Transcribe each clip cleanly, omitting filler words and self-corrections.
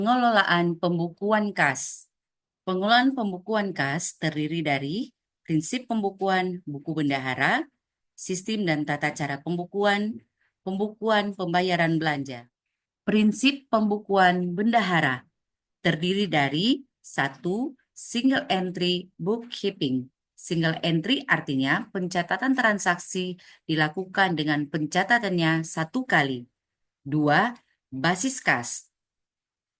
Pengelolaan pembukuan kas. Pengelolaan pembukuan kas terdiri dari prinsip pembukuan buku bendahara, sistem dan tata cara pembukuan, pembukuan pembayaran belanja. Prinsip pembukuan bendahara terdiri dari satu, single entry bookkeeping. Single entry artinya pencatatan transaksi dilakukan dengan pencatatannya satu kali. Dua, basis kas.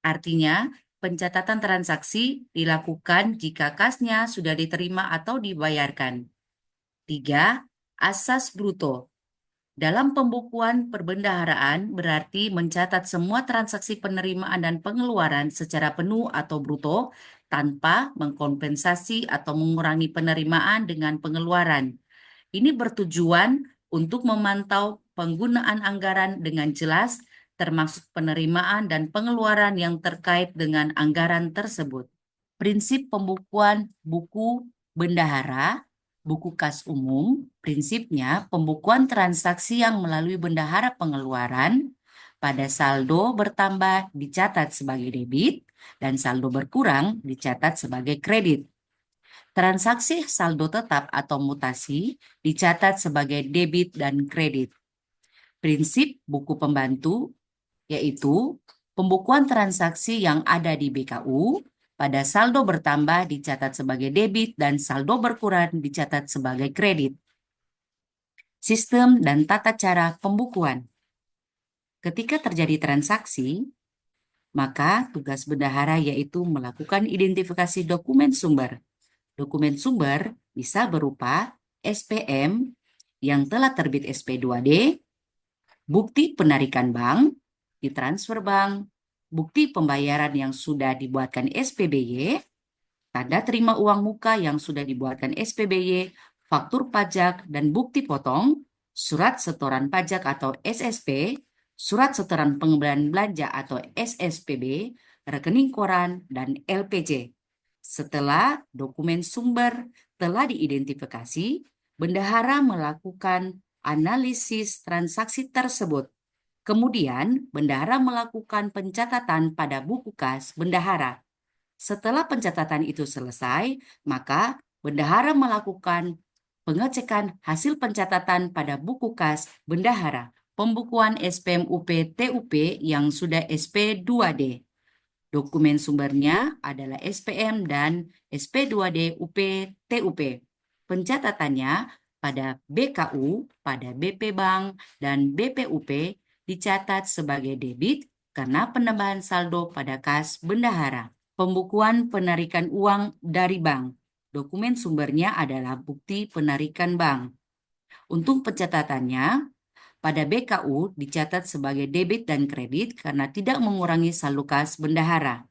Artinya, pencatatan transaksi dilakukan jika kasnya sudah diterima atau dibayarkan. 3. Asas bruto. Dalam pembukuan perbendaharaan berarti mencatat semua transaksi penerimaan dan pengeluaran secara penuh atau bruto tanpa mengkompensasi atau mengurangi penerimaan dengan pengeluaran. Ini bertujuan untuk memantau penggunaan anggaran dengan jelas, termasuk penerimaan dan pengeluaran yang terkait dengan anggaran tersebut. Prinsip pembukuan buku bendahara, buku kas umum, prinsipnya pembukuan transaksi yang melalui bendahara pengeluaran pada saldo bertambah dicatat sebagai debit dan saldo berkurang dicatat sebagai kredit. Transaksi saldo tetap atau mutasi dicatat sebagai debit dan kredit. Prinsip buku pembantu yaitu pembukuan transaksi yang ada di BKU pada saldo bertambah dicatat sebagai debit dan saldo berkurang dicatat sebagai kredit. Sistem dan tata cara pembukuan. Ketika terjadi transaksi, maka tugas bendahara yaitu melakukan identifikasi dokumen sumber. Dokumen sumber bisa berupa SPM yang telah terbit SP2D, bukti penarikan bank, ditransfer bank, bukti pembayaran yang sudah dibuatkan SPBY, tanda terima uang muka yang sudah dibuatkan SPBY, faktur pajak dan bukti potong, surat setoran pajak atau SSP, surat setoran pengembalian belanja atau SSPB, rekening koran, dan LPJ. Setelah dokumen sumber telah diidentifikasi, bendahara melakukan analisis transaksi tersebut. Kemudian, bendahara melakukan pencatatan pada buku kas bendahara. Setelah pencatatan itu selesai, maka bendahara melakukan pengecekan hasil pencatatan pada buku kas bendahara, pembukuan SPM UP TUP yang sudah SP2D. Dokumen sumbernya adalah SPM dan SP2D UP TUP. Pencatatannya pada BKU, pada BP Bank, dan BPUP dicatat sebagai debit karena penambahan saldo pada kas bendahara. Pembukuan penarikan uang dari bank. Dokumen sumbernya adalah bukti penarikan bank. Untuk pencatatannya, pada BKU dicatat sebagai debit dan kredit karena tidak mengurangi saldo kas bendahara.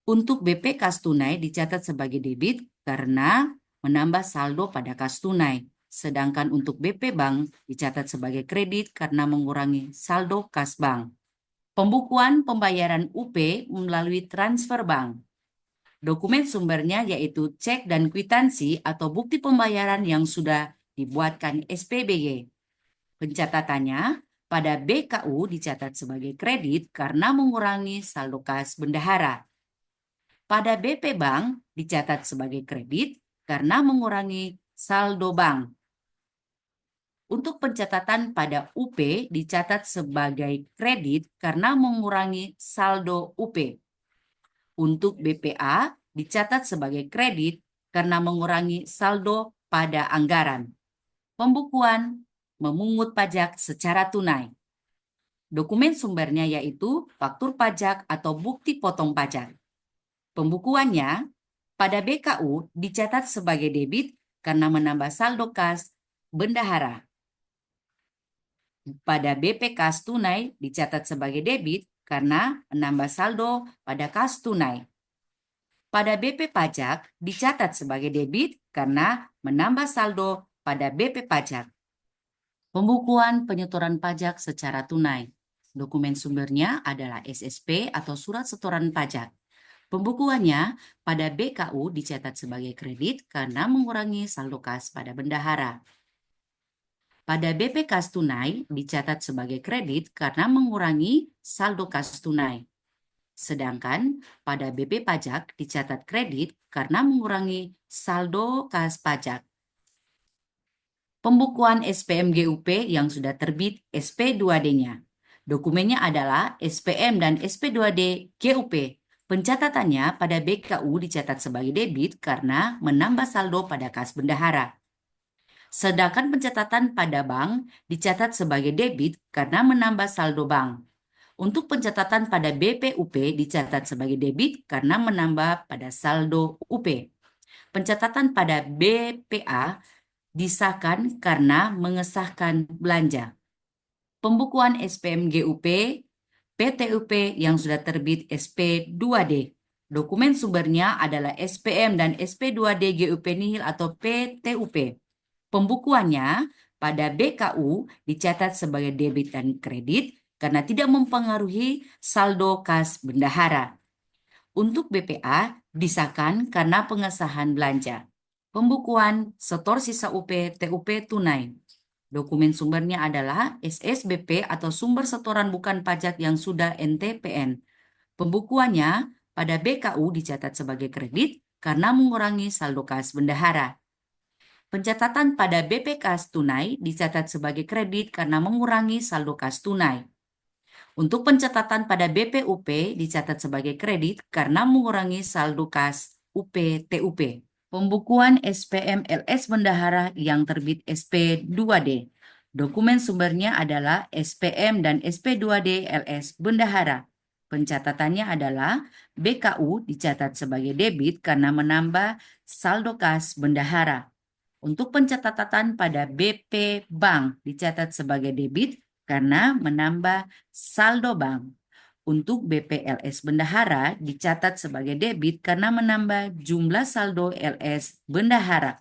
Untuk BP kas tunai dicatat sebagai debit karena menambah saldo pada kas tunai. Sedangkan untuk BP Bank dicatat sebagai kredit karena mengurangi saldo kas bank. Pembukuan pembayaran UP melalui transfer bank. Dokumen sumbernya yaitu cek dan kwitansi atau bukti pembayaran yang sudah dibuatkan SPBY. Pencatatannya pada BKU dicatat sebagai kredit karena mengurangi saldo kas bendahara. Pada BP Bank dicatat sebagai kredit karena mengurangi saldo bank. Untuk pencatatan pada UP dicatat sebagai kredit karena mengurangi saldo UP. Untuk BPA dicatat sebagai kredit karena mengurangi saldo pada anggaran. Pembukuan memungut pajak secara tunai. Dokumen sumbernya yaitu faktur pajak atau bukti potong pajak. Pembukuannya pada BKU dicatat sebagai debit karena menambah saldo kas bendahara. Pada BP kas tunai dicatat sebagai debit karena menambah saldo pada kas tunai. Pada BP pajak dicatat sebagai debit karena menambah saldo pada BP pajak. Pembukuan penyetoran pajak secara tunai. Dokumen sumbernya adalah SSP atau surat setoran pajak. Pembukuannya pada BKU dicatat sebagai kredit karena mengurangi saldo kas pada bendahara. Pada BP kas tunai dicatat sebagai kredit karena mengurangi saldo kas tunai. Sedangkan pada BP pajak dicatat kredit karena mengurangi saldo kas pajak. Pembukuan SPMGUP yang sudah terbit SP2D-nya. Dokumennya adalah SPM dan SP2D GUP. Pencatatannya pada BKU dicatat sebagai debit karena menambah saldo pada kas bendahara. Sedangkan pencatatan pada bank dicatat sebagai debit karena menambah saldo bank. Untuk pencatatan pada BPUP dicatat sebagai debit karena menambah pada saldo UP. Pencatatan pada BPA disahkan karena mengesahkan belanja. Pembukuan SPMGUP, PTUP yang sudah terbit SP2D. Dokumen sumbernya adalah SPM dan SP2D GUP nihil atau PTUP. Pembukuannya pada BKU dicatat sebagai debit dan kredit karena tidak mempengaruhi saldo kas bendahara. Untuk BPA disahkan karena pengesahan belanja. Pembukuan setor sisa UP TUP tunai. Dokumen sumbernya adalah SSBP atau sumber setoran bukan pajak yang sudah NTPN. Pembukuannya pada BKU dicatat sebagai kredit karena mengurangi saldo kas bendahara. Pencatatan pada BP kas tunai dicatat sebagai kredit karena mengurangi saldo kas tunai. Untuk pencatatan pada BPUP dicatat sebagai kredit karena mengurangi saldo kas UP TUP. Pembukuan SPM LS Bendahara yang terbit SP2D. Dokumen sumbernya adalah SPM dan SP2D LS Bendahara. Pencatatannya adalah BKU dicatat sebagai debit karena menambah saldo kas bendahara. Untuk pencatatan pada BP Bank dicatat sebagai debit karena menambah saldo bank. Untuk BPLS Bendahara dicatat sebagai debit karena menambah jumlah saldo LS Bendahara.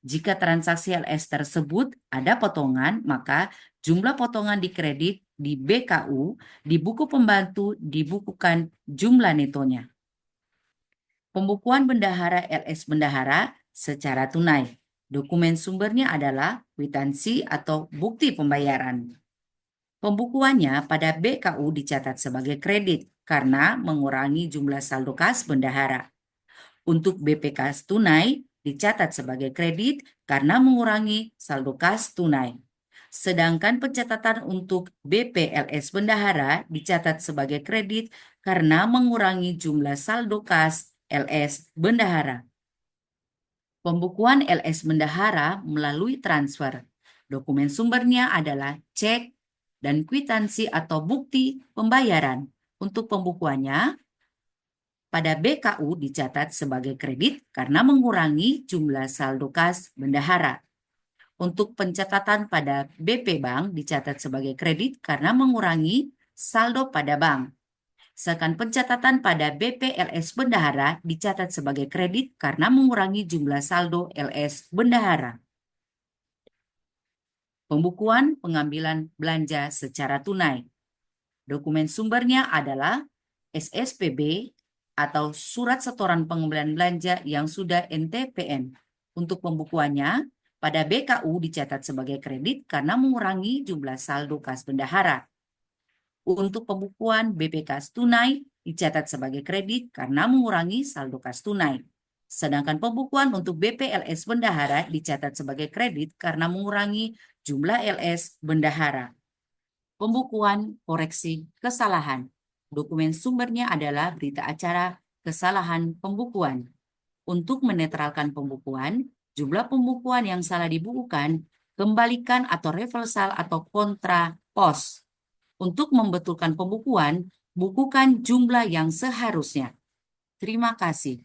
Jika transaksi LS tersebut ada potongan, maka jumlah potongan di kredit di BKU di buku pembantu dibukukan jumlah netonya. Pembukuan bendahara LS Bendahara secara tunai. Dokumen sumbernya adalah kwitansi atau bukti pembayaran. Pembukuannya pada BKU dicatat sebagai kredit karena mengurangi jumlah saldo kas bendahara. Untuk BP kas tunai dicatat sebagai kredit karena mengurangi saldo kas tunai. Sedangkan pencatatan untuk BPLS Bendahara dicatat sebagai kredit karena mengurangi jumlah saldo kas LS Bendahara. Pembukuan LS Bendahara melalui transfer. Dokumen sumbernya adalah cek dan kwitansi atau bukti pembayaran. Untuk pembukuannya, pada BKU dicatat sebagai kredit karena mengurangi jumlah saldo kas bendahara. Untuk pencatatan pada BP Bank dicatat sebagai kredit karena mengurangi saldo pada bank. Sedangkan pencatatan pada BPLS Bendahara dicatat sebagai kredit karena mengurangi jumlah saldo LS Bendahara. Pembukuan pengambilan belanja secara tunai. Dokumen sumbernya adalah SSPB atau Surat Setoran Pengambilan Belanja yang sudah NTPN. Untuk pembukuannya, pada BKU dicatat sebagai kredit karena mengurangi jumlah saldo kas bendahara. Untuk pembukuan BP kas tunai dicatat sebagai kredit karena mengurangi saldo kas tunai. Sedangkan pembukuan untuk BPLS Bendahara dicatat sebagai kredit karena mengurangi jumlah LS Bendahara. Pembukuan koreksi kesalahan. Dokumen sumbernya adalah berita acara kesalahan pembukuan. Untuk menetralkan pembukuan, jumlah pembukuan yang salah dibukukan, kembalikan atau reversal atau kontra pos. Untuk membetulkan pembukuan, bukukan jumlah yang seharusnya. Terima kasih.